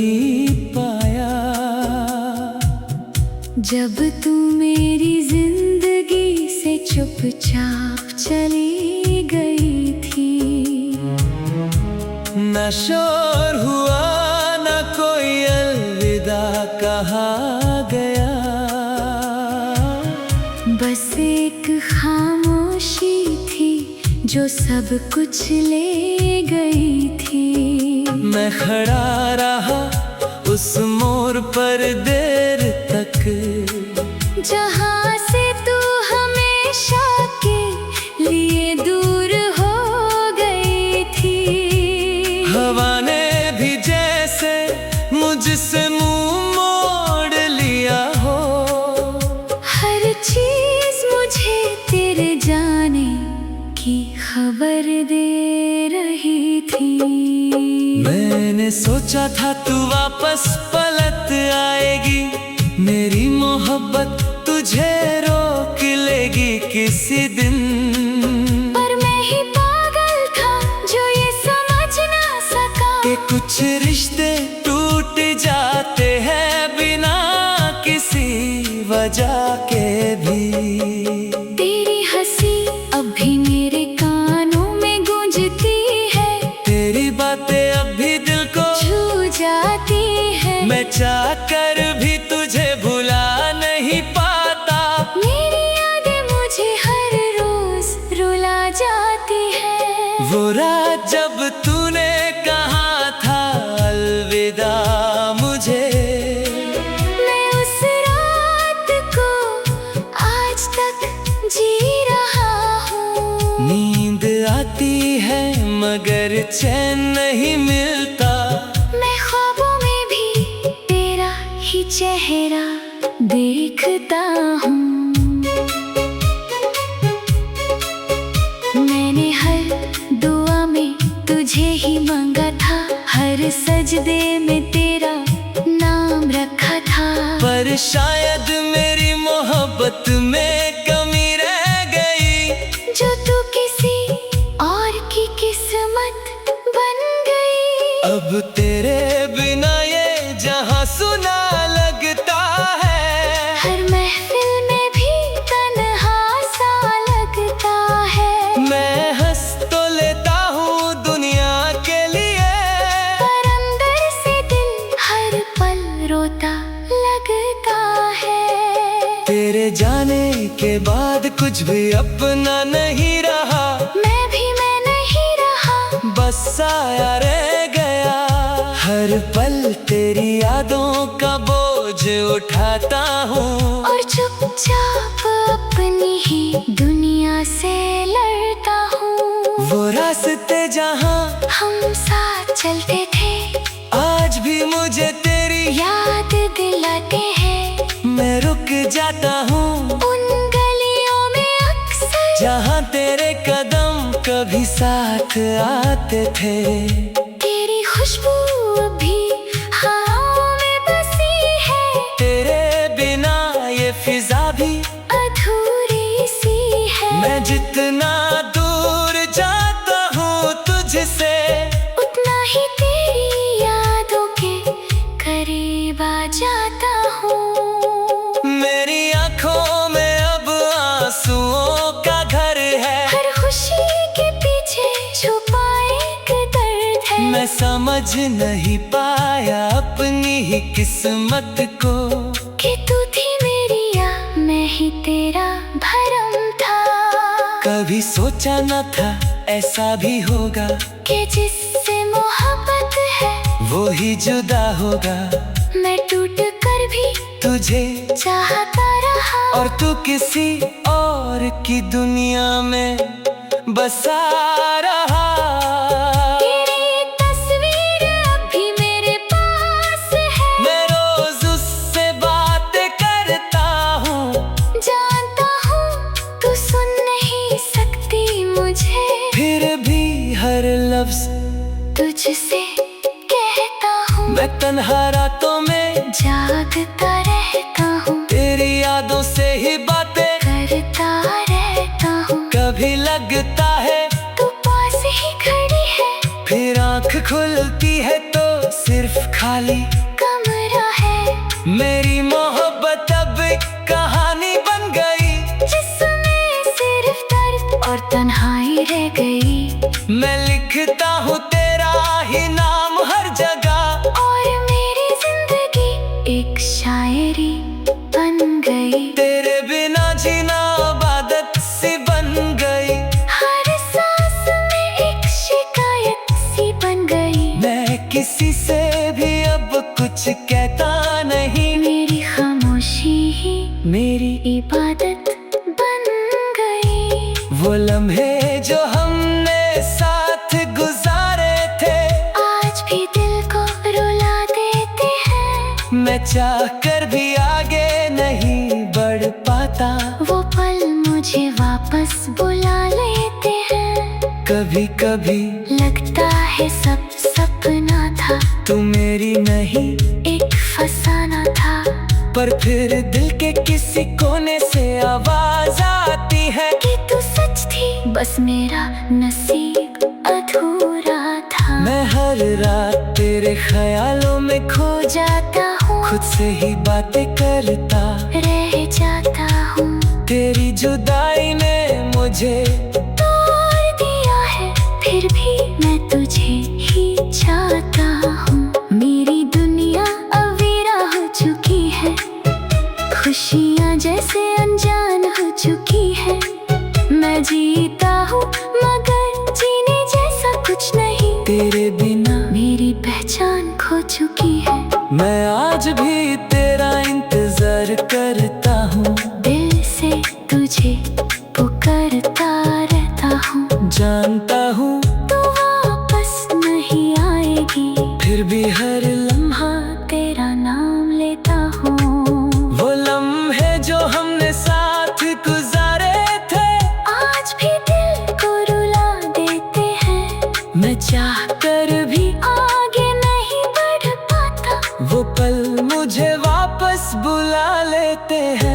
नहीं पाया। जब तू मेरी जिंदगी से चुपचाप चली गई थी, न शोर हुआ न कोई अलविदा कहा गया। बस एक खामोशी थी जो सब कुछ ले गई थी। मैं खड़ा रहा उस मोड़ पर देर तक, जहाँ से तू हमेशा के लिए दूर हो गई थी। हवा ने भी जैसे मुझसे मुंह मोड़ लिया हो। हर चीज मुझे तेरे जाने की खबर दे रही थी। मैंने सोचा था तू वापस पलट आएगी, मेरी मोहब्बत तुझे रोक लेगी किसी दिन। पर मैं ही पागल था जो ये समझ ना सका कि कुछ रिश्ते टूट जाते हैं बिना किसी वजह के भी। तेरी हंसी अब भी मेरे कानों में गूंजती है, तेरी बातें अब भी दिल को छू जाती है। मैं चाहकर भी तुझे भुला नहीं पाता। मेरी यादें मुझे हर रोज रुला जाती है। वो रात जब तूने कहा था अलविदा मुझे, मैं उस रात को आज तक जी रहा हूँ। नींद आती है मगर चैन नहीं मिलता। मैं ख्वाबों में भी तेरा ही चेहरा देखता हूँ। मैंने हर दुआ में तुझे ही मांगा था, हर सजदे में तेरा नाम रखा था। पर शायद मेरी मोहब्बत में कमी रह गई, जो तू किसी और की किस्मत बन गई। अब तेरे बिना ये जहां सुना लगता है। हर महफिल में भी तन्हा सा लगता है। मैं हंस तो लेता हूँ दुनिया के लिए, पर अंदर से दिल हर पल रोता लगता है। तेरे जाने के बाद कुछ भी अपना नहीं रहा। मैं नहीं रहा, बस आया रह गया। हर पल तेरी यादों का बोझ उठाता हूँ, और चुपचाप अपनी ही दुनिया से लड़ता हूँ। वो रास्ते जहाँ हम साथ चलते थे आज भी मुझे तेरी याद दिलाते हैं। मैं रुक जाता हूँ उन गलियों में अक्सर जहाँ तेरे कदम कभी साथ आते थे। तेरी खुशबू अभी हवाओं में बसी है। तेरे बिना ये फिजा भी अधूरी सी है। मैं जितना दूर जाता हूँ तुझसे, उतना ही तेरी यादों के करीब आ जाता हूँ। मेरी आंखों में अब आंसुओं का घर है। हर खुशी के पीछे छुपा एक दर्द है। मैं समझ नहीं पाया अपनी ही किस्मत को, कि तू थी मेरी या मैं ही तेरा भरम था। कभी सोचा न था ऐसा भी होगा, कि जिससे मोहब्बत है वो ही जुदा होगा। मैं टूट कर भी तुझे चाहता रहा, और तू किसी और की दुनिया में बसा रहा। तेरी तस्वीर अब भी मेरे पास है। मैं रोज उससे बातें करता हूँ, जानता हूँ तू सुन नहीं सकती मुझे, फिर भी हर लफ्ज तुझसे कहता हूँ। मैं तन्हा रातों में जागता रहता हूँ, तेरी यादों से ही बातें करता रहता हूँ। कभी लगता है तू पास ही खड़ी है, फिर आंख खुलती है तो सिर्फ खाली कमरा है। मेरी मोहब्बत अब एक कहानी बन गई, जिसमें सिर्फ दर्द और तन्हाई रह गई। मैं लिखता हूँ तेरा ही नाम हर जगह, और मेरी जिंदगी एक शायरी बन गई। तेरे बिना जीना इबादत सी बन गई। हर सांस में एक शिकायत सी बन गई। मैं किसी से भी अब कुछ कहता नहीं, मेरी खामोशी ही मेरी इबादत बन गई। वो लम्हे जो हमने साथ गुजारे थे, आज भी दिल को रुला देते हैं। मैं चाह कर भी आगे नहीं बढ़ पाता। वो पल मुझे वापस बुला लेते हैं। कभी कभी लगता है सब सपना था, तू मेरी नहीं एक फसाना था। पर फिर दिल के किसी कोने से आवाज आती है कि तू सच थी, बस मेरा नसीब अधूरा था। मैं हर रात तेरे ख्यालों में खो जाता हूँ, खुद से ही बातें करता रह जाता हूँ। तेरी जुदाई ने मुझे तोड़ दिया है, फिर भी मैं तुझे ही चाहता हूँ। मेरी दुनिया अवीरा हो चुकी है, खुशियाँ जैसे अनजान हो चुकी है। मैं जीता हूँ मगर जीने जैसा कुछ नहीं। तेरे बिना मेरी पहचान खो चुकी है। मैं आज भी तेरा इंतजार करता हूँ, दिल से तुझे पुकारता रहता हूँ। जानता हूँ तू वापस नहीं आएगी, फिर भी हर लम्हा तेरा नाम लेता हूँ। वो लम्हे जो हमने साथ गुजारे थे, आज भी दिल को रुला देते हैं। मैं चाह कर भी आगे नहीं बढ़ पाता। वो पल मुझे वापस बुला लेते हैं।